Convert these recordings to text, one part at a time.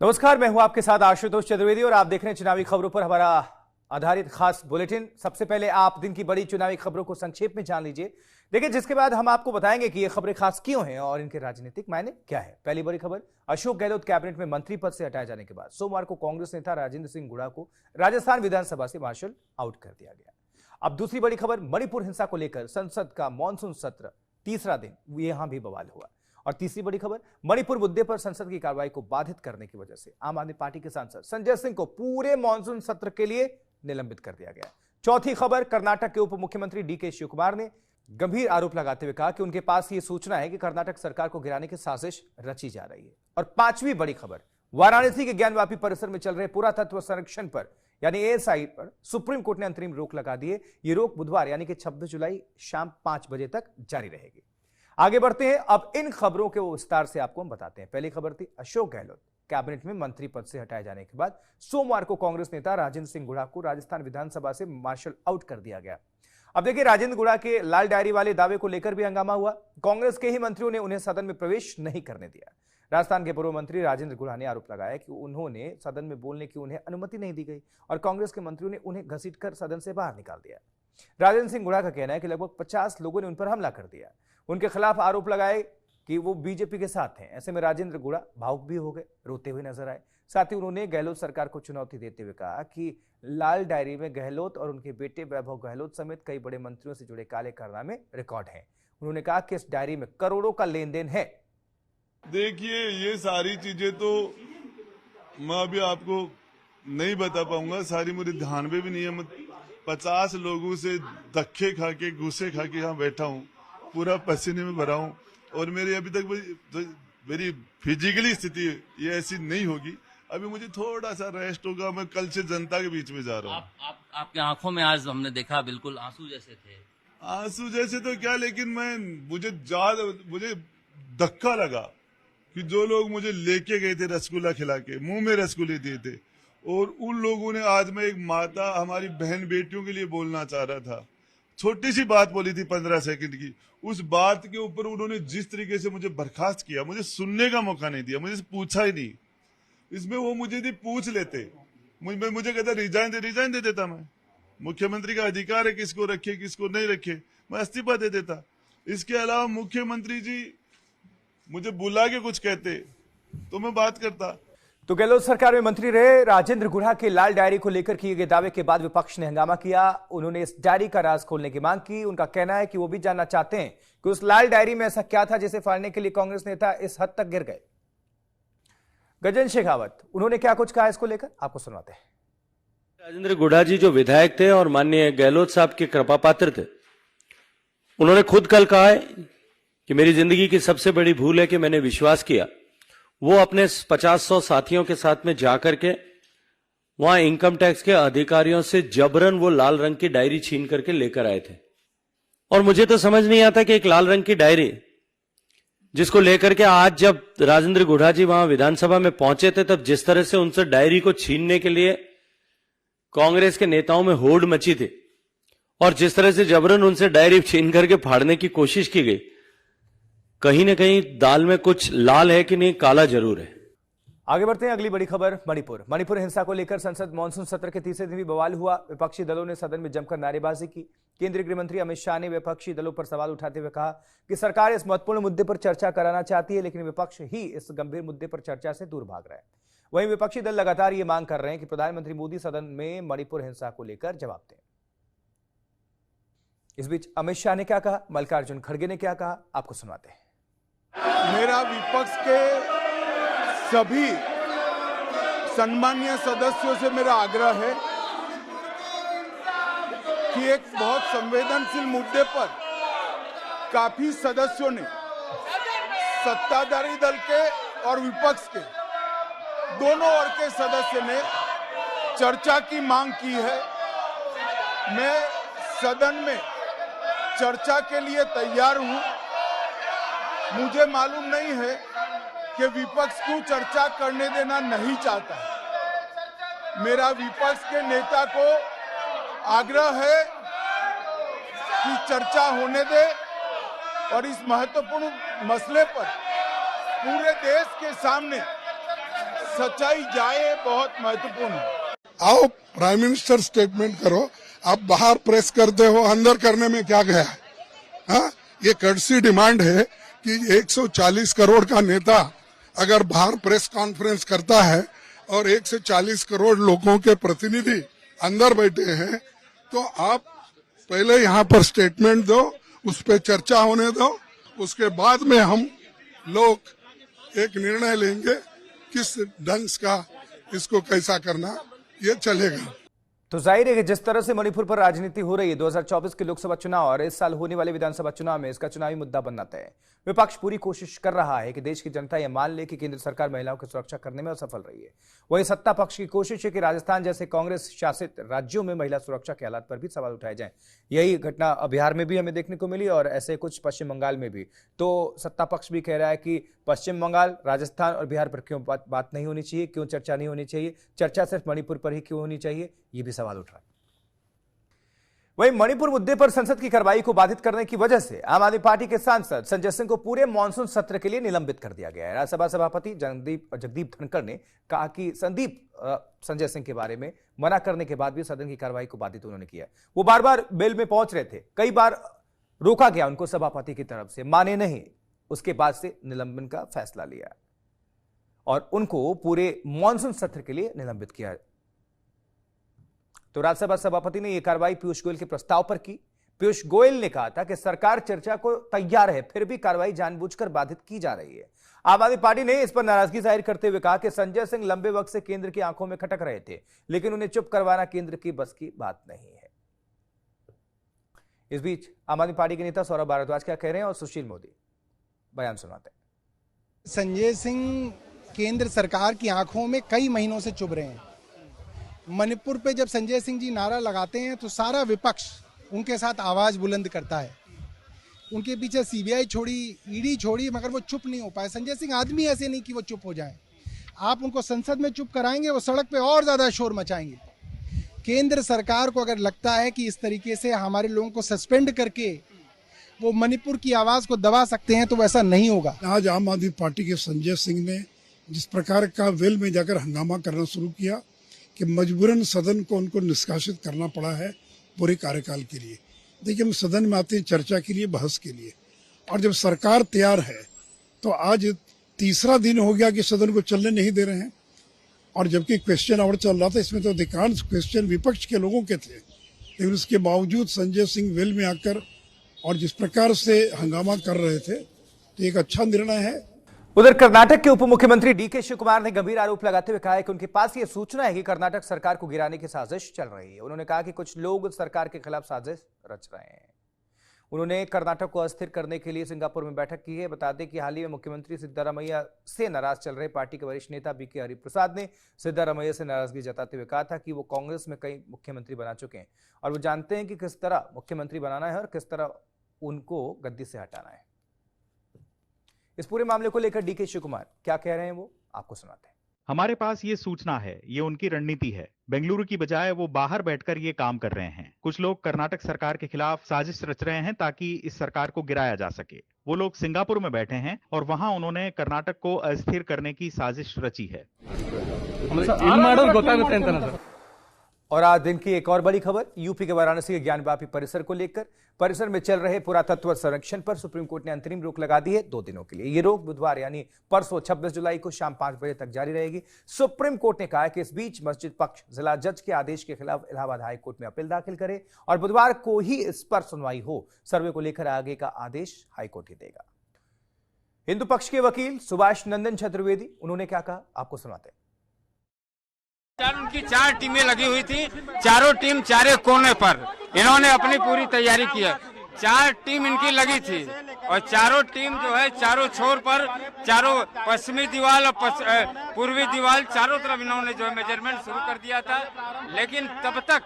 नमस्कार, मैं हूं आपके साथ आशुतोष चतुर्वेदी और आप देख रहे हैं चुनावी खबरों पर हमारा आधारित खास बुलेटिन। सबसे पहले आप दिन की बड़ी चुनावी खबरों को संक्षेप में जान लीजिए। देखिए, जिसके बाद हम आपको बताएंगे कि ये खबरें खास क्यों हैं और इनके राजनीतिक मायने क्या है। पहली बड़ी खबर, अशोक गहलोत कैबिनेट में मंत्री पद से हटाए जाने के बाद सोमवार को कांग्रेस नेता राजेंद्र सिंह गुड़ा को राजस्थान विधानसभा से मार्शल आउट कर दिया गया। अब दूसरी बड़ी खबर, मणिपुर हिंसा को लेकर संसद का मॉनसून सत्र तीसरा दिन यहां भी बवाल हुआ। और तीसरी बड़ी खबर, मणिपुर मुद्दे पर संसद की कार्रवाई को बाधित करने की वजह से आम आदमी पार्टी के सांसद संजय सिंह को पूरे मॉनसून सत्र के लिए निलंबित कर दिया गया। चौथी खबर, कर्नाटक के उप मुख्यमंत्री डीके शिवकुमार ने गंभीर आरोप लगाते हुए कहा कि उनके पास यह सूचना है कि कर्नाटक सरकार को गिराने की साजिश रची जा रही है। और पांचवी बड़ी खबर, वाराणसी के ज्ञानवापी परिसर में चल रहे पुरातत्व संरक्षण पर यानी एएसआई पर सुप्रीम कोर्ट ने अंतरिम रोक लगा दी है। यह रोक बुधवार यानी कि 26 जुलाई शाम 5 बजे तक जारी रहेगी। आगे बढ़ते हैं, अब इन खबरों के विस्तार से आपको हम बताते हैं। पहली खबर थी, अशोक गहलोत कैबिनेट में मंत्री पद से हटाए जाने के बाद सोमवार को कांग्रेस नेता राजेंद्र सिंह गुड़ा को राजस्थान विधानसभा से मार्शल आउट कर दिया गया। अब देखिए, राजेंद्र गुड़ा के लाल डायरी वाले दावे को लेकर भी हंगामा हुआ। कांग्रेस के ही मंत्रियों ने उन्हें सदन में प्रवेश नहीं करने दिया। राजस्थान के पूर्व मंत्री राजेंद्र गुड़ा ने आरोप लगाया कि उन्होंने सदन में बोलने की उन्हें अनुमति नहीं दी गई और कांग्रेस के मंत्रियों ने उन्हें घसीटकर सदन से बाहर निकाल दिया। राजेंद्र सिंह गुड़ा का कहना है कि लगभग 50 लोगों ने उन पर हमला कर दिया। उनके खिलाफ आरोप लगाए कि वो बीजेपी के साथ हैं। ऐसे में राजेंद्र गुड़ा भावुक भी हो गए, रोते हुए नजर आए। साथ ही उन्होंने गहलोत सरकार को चुनौती देते हुए कहा कि लाल डायरी में गहलोत और उनके बेटे वैभव गहलोत समेत कई बड़े मंत्रियों से जुड़े काले कारनामे रिकॉर्ड हैं। उन्होंने कहा कि इस डायरी में करोड़ों का लेन देन है। देखिए, ये सारी चीजें तो मैं अभी आपको नहीं बता पाऊंगा, सारी मेरे ध्यान में भी नहीं है। 50 लोगों से धक्के खा के गुस्से खा के यहाँ बैठा हूँ, पूरा पसीने में भरा हूँ और मेरी अभी तक मेरी फिजिकली स्थिति ये ऐसी नहीं होगी। अभी मुझे थोड़ा सा रेस्ट होगा, मैं कल से जनता के बीच में जा रहा हूँ। आपकी आंखों में आज हमने देखा बिल्कुल आंसू जैसे थे। आंसू जैसे तो क्या, लेकिन मुझे धक्का लगा कि जो लोग मुझे लेके गए थे रसगुल्ला खिला के, मुंह में रसगुल्ले दिए थे, और उन लोगों ने आज मैं एक माता हमारी बहन बेटियों के लिए बोलना चाह रहा था, छोटी सी बात बोली थी 15 सेकंड की, उस बात के ऊपर उन्होंने जिस तरीके से मुझे बर्खास्त किया, मुझे सुनने का मौका नहीं दिया, मुझे पूछा ही नहीं। इसमें वो मुझे यदि पूछ लेते, मुझे कहता रिजाइन दे देता। मैं मुख्यमंत्री का अधिकार है किसको रखे किसको नहीं रखे, मैं इस्तीफा दे देता। इसके अलावा मुख्यमंत्री जी मुझे बुला के कुछ कहते तो मैं बात करता। तो गहलोत सरकार में मंत्री रहे राजेंद्र गुड़ा के लाल डायरी को लेकर किए गए दावे के बाद विपक्ष ने हंगामा किया। उन्होंने इस डायरी का राज खोलने की मांग की। उनका कहना है कि वो भी जानना चाहते हैं कि उस लाल डायरी में ऐसा क्या था जिसे फाड़ने के लिए कांग्रेस नेता इस हद तक गिर गए। गजेंद्र शेखावत, उन्होंने क्या कुछ कहा इसको लेकर, आपको सुनाते हैं। राजेंद्र गुड़ा जी जो विधायक थे और माननीय गहलोत साहब के कृपा पात्र थे, उन्होंने खुद कल कहा है कि मेरी जिंदगी की सबसे बड़ी भूल है कि मैंने विश्वास किया। वो अपने 50-100 साथियों के साथ में जाकर के वहां इनकम टैक्स के अधिकारियों से जबरन वो लाल रंग की डायरी छीन करके लेकर आए थे। और मुझे तो समझ नहीं आता कि एक लाल रंग की डायरी जिसको लेकर के आज जब राजेंद्र गुड़ा जी वहां विधानसभा में पहुंचे थे, तब जिस तरह से उनसे डायरी को छीनने के लिए कांग्रेस के नेताओं में होड़ मची थी और जिस तरह से जबरन उनसे डायरी छीन करके फाड़ने की कोशिश की गई, कहीं ना कहीं दाल में कुछ लाल है कि नहीं, काला जरूर है। आगे बढ़ते हैं, अगली बड़ी खबर, मणिपुर हिंसा को लेकर संसद मॉनसून सत्र के तीसरे दिन भी बवाल हुआ। विपक्षी दलों ने सदन में जमकर नारेबाजी की। केंद्रीय गृह मंत्री अमित शाह ने विपक्षी दलों पर सवाल उठाते हुए कहा कि सरकार इस महत्वपूर्ण मुद्दे पर चर्चा कराना चाहती है, लेकिन विपक्ष ही इस गंभीर मुद्दे पर चर्चा से दूर भाग रहा है। वहीं विपक्षी दल लगातार ये मांग कर रहे हैं कि प्रधानमंत्री मोदी सदन में मणिपुर हिंसा को लेकर जवाब दें। इस बीच अमित शाह ने क्या कहा, मल्लिकार्जुन खड़गे ने क्या कहा, आपको सुनाते हैं। मेरा विपक्ष के सभी सम्मानीय सदस्यों से मेरा आग्रह है कि एक बहुत संवेदनशील मुद्दे पर काफी सदस्यों ने, सत्ताधारी दल के और विपक्ष के दोनों ओर के सदस्य ने चर्चा की मांग की है। मैं सदन में चर्चा के लिए तैयार हूं। मुझे मालूम नहीं है कि विपक्ष को चर्चा करने देना नहीं चाहता। मेरा विपक्ष के नेता को आग्रह है कि चर्चा होने दे और इस महत्वपूर्ण मसले पर पूरे देश के सामने सच्चाई जाए बहुत महत्वपूर्ण है। आओ प्राइम मिनिस्टर स्टेटमेंट करो, आप बाहर प्रेस करते हो, अंदर करने में क्या गया है? हाँ, ये कर्टसी डिमांड है कि 140 करोड़ का नेता अगर बाहर प्रेस कॉन्फ्रेंस करता है और 140 करोड़ लोगों के प्रतिनिधि अंदर बैठे हैं, तो आप पहले यहाँ पर स्टेटमेंट दो, उस पर चर्चा होने दो, उसके बाद में हम लोग एक निर्णय लेंगे किस ढंग का इसको कैसा करना, ये चलेगा। तो जाहिर है कि जिस तरह से मणिपुर पर राजनीति हो रही है, 2024 के लोकसभा चुनाव और इस साल होने वाले विधानसभा चुनाव में इसका चुनावी मुद्दा बनना तय है। विपक्ष पूरी कोशिश कर रहा है कि देश की जनता यह मान ले कि केंद्र सरकार महिलाओं की सुरक्षा करने में असफल रही है। वहीं सत्ता पक्ष की कोशिश है कि राजस्थान जैसे कांग्रेस शासित राज्यों में महिला सुरक्षा के हालात पर भी सवाल उठाए जाएं। यही घटना बिहार में भी हमें देखने को मिली और ऐसे कुछ पश्चिम बंगाल में भी। तो सत्ता पक्ष भी कह रहा है कि पश्चिम बंगाल, राजस्थान और बिहार पर क्यों बात नहीं होनी चाहिए, क्यों चर्चा नहीं होनी चाहिए, चर्चा सिर्फ मणिपुर पर ही क्यों होनी चाहिए, ये भी सवाल उठ रहा है। वहीं मणिपुर मुद्दे पर संसद की कार्रवाई को बाधित करने की वजह से आम आदमी पार्टी के सांसद संजय सिंह को पूरे मानसून सत्र के लिए निलंबित कर दिया गया है। राज्यसभा सभापति जगदीप धनखड़ ने कहा कि संजय सिंह के बारे में मना करने के बाद भी सदन की कार्रवाई को बाधित उन्होंने किया। वो बार बार बेल में पहुंच रहे थे, कई बार रोका गया उनको सभापति की तरफ से, माने नहीं, उसके बाद से निलंबन का फैसला लिया और उनको पूरे मानसून सत्र के लिए निलंबित किया। तो राज्यसभा सभापति ने यह कार्रवाई पीयूष गोयल के प्रस्ताव पर की। पीयूष गोयल ने कहा था कि सरकार चर्चा को तैयार है, फिर भी कार्रवाई जानबूझकर बाधित की जा रही है। आम आदमी पार्टी ने इस पर नाराजगी जाहिर करते हुए कहा कि संजय सिंह लंबे वक्त से केंद्र की आंखों में खटक रहे थे, लेकिन उन्हें चुप करवाना केंद्र की बस की बात नहीं है। इस बीच आम आदमी पार्टी के नेता सौरभ भारद्वाज क्या कह रहे हैं और सुशील मोदी बयान सुनाते हैं। संजय सिंह केंद्र सरकार की आंखों में कई महीनों से चुभ रहे हैं। मणिपुर पे जब संजय सिंह जी नारा लगाते हैं तो सारा विपक्ष उनके साथ आवाज बुलंद करता है। उनके पीछे सीबीआई छोड़ी, ईडी छोड़ी, मगर वो चुप नहीं हो पाए। संजय सिंह आदमी ऐसे नहीं कि वो चुप हो जाएं। आप उनको संसद में चुप कराएंगे, वो सड़क पे और ज्यादा शोर मचाएंगे। केंद्र सरकार को अगर लगता है कि इस तरीके से हमारे लोगों को सस्पेंड करके वो मणिपुर की आवाज को दबा सकते हैं, तो वैसा नहीं होगा। आज आम आदमी पार्टी के संजय सिंह ने जिस प्रकार का वेल में जाकर हंगामा करना शुरू किया कि मजबूरन सदन को उनको निष्कासित करना पड़ा है पूरे कार्यकाल के लिए। देखिए, हम सदन में आते हैं चर्चा के लिए, बहस के लिए, और जब सरकार तैयार है तो आज तीसरा दिन हो गया कि सदन को चलने नहीं दे रहे हैं। और जबकि क्वेश्चन आवर चल रहा था, इसमें तो अधिकांश क्वेश्चन विपक्ष के लोगों के थे, लेकिन उसके बावजूद संजय सिंह वेल में आकर और जिस प्रकार से हंगामा कर रहे थे, तो एक अच्छा निर्णय है। उधर कर्नाटक के उप मुख्यमंत्री डीके शिव कुमार ने गंभीर आरोप लगाते हुए कहा है कि उनके पास यह सूचना है कि कर्नाटक सरकार को गिराने की साजिश चल रही है। उन्होंने कहा कि कुछ लोग सरकार के खिलाफ साजिश रच रहे हैं। उन्होंने कर्नाटक को अस्थिर करने के लिए सिंगापुर में बैठक की है। बता दें कि हाल ही में मुख्यमंत्री सिद्धारमैया से नाराज चल रहे पार्टी के वरिष्ठ नेता बीके हरिप्रसाद ने सिद्धारमैया से नाराजगी जताते हुए कहा था कि वो कांग्रेस में कई मुख्यमंत्री बना चुके हैं और वो जानते हैं कि किस तरह मुख्यमंत्री बनाना है और किस तरह उनको गद्दी से हटाना है। इस पूरे मामले को लेकर डीके शिव कुमार क्या कह रहे हैं वो आपको सुनाते हैं। हमारे पास ये सूचना है, ये उनकी रणनीति है। बेंगलुरु की बजाय वो बाहर बैठकर ये काम कर रहे हैं। कुछ लोग कर्नाटक सरकार के खिलाफ साजिश रच रहे हैं ताकि इस सरकार को गिराया जा सके। वो लोग सिंगापुर में बैठे हैं और वहां उन्होंने कर्नाटक को अस्थिर करने की साजिश रची है। और आज दिन की एक और बड़ी खबर, यूपी के वाराणसी के ज्ञानवापी परिसर को लेकर। परिसर में चल रहे पुरातत्व संरक्षण पर सुप्रीम कोर्ट ने अंतरिम रोक लगा दी है 2 दिनों के लिए। ये रोक बुधवार यानी परसों 26 जुलाई को शाम 5 बजे तक जारी रहेगी। सुप्रीम कोर्ट ने कहा है कि इस बीच मस्जिद पक्ष जिला जज के आदेश के खिलाफ इलाहाबाद हाई कोर्ट में अपील दाखिल करे और बुधवार को ही इस पर सुनवाई हो। सर्वे को लेकर आगे का आदेश हाईकोर्ट ही देगा। हिंदू पक्ष के वकील सुभाष नंदन चतुर्वेदी, उन्होंने क्या कहा आपको सुनाते हैं। उनकी 4 टीमें लगी हुई थी, चारों टीम चारे कोने पर इन्होंने अपनी पूरी तैयारी की है। 4 टीम इनकी लगी थी और चारों टीम जो है चारों छोर पर, चारों पश्चिमी दीवार और पूर्वी दीवार, चारों तरफ इन्होंने जो है मेजरमेंट शुरू कर दिया था। लेकिन तब तक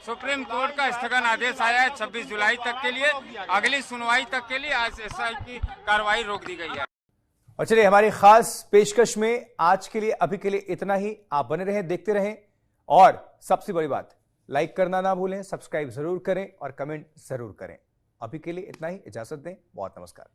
सुप्रीम कोर्ट का स्थगन आदेश आया है 26 जुलाई तक के लिए। अगली सुनवाई तक के लिए आज एसआई की कार्रवाई रोक दी गई है। और चलिए हमारी खास पेशकश में आज के लिए अभी के लिए इतना ही। आप बने रहें, देखते रहें और सबसे बड़ी बात, लाइक करना ना भूलें, सब्सक्राइब जरूर करें और कमेंट जरूर करें। अभी के लिए इतना ही, इजाजत दें। बहुत नमस्कार।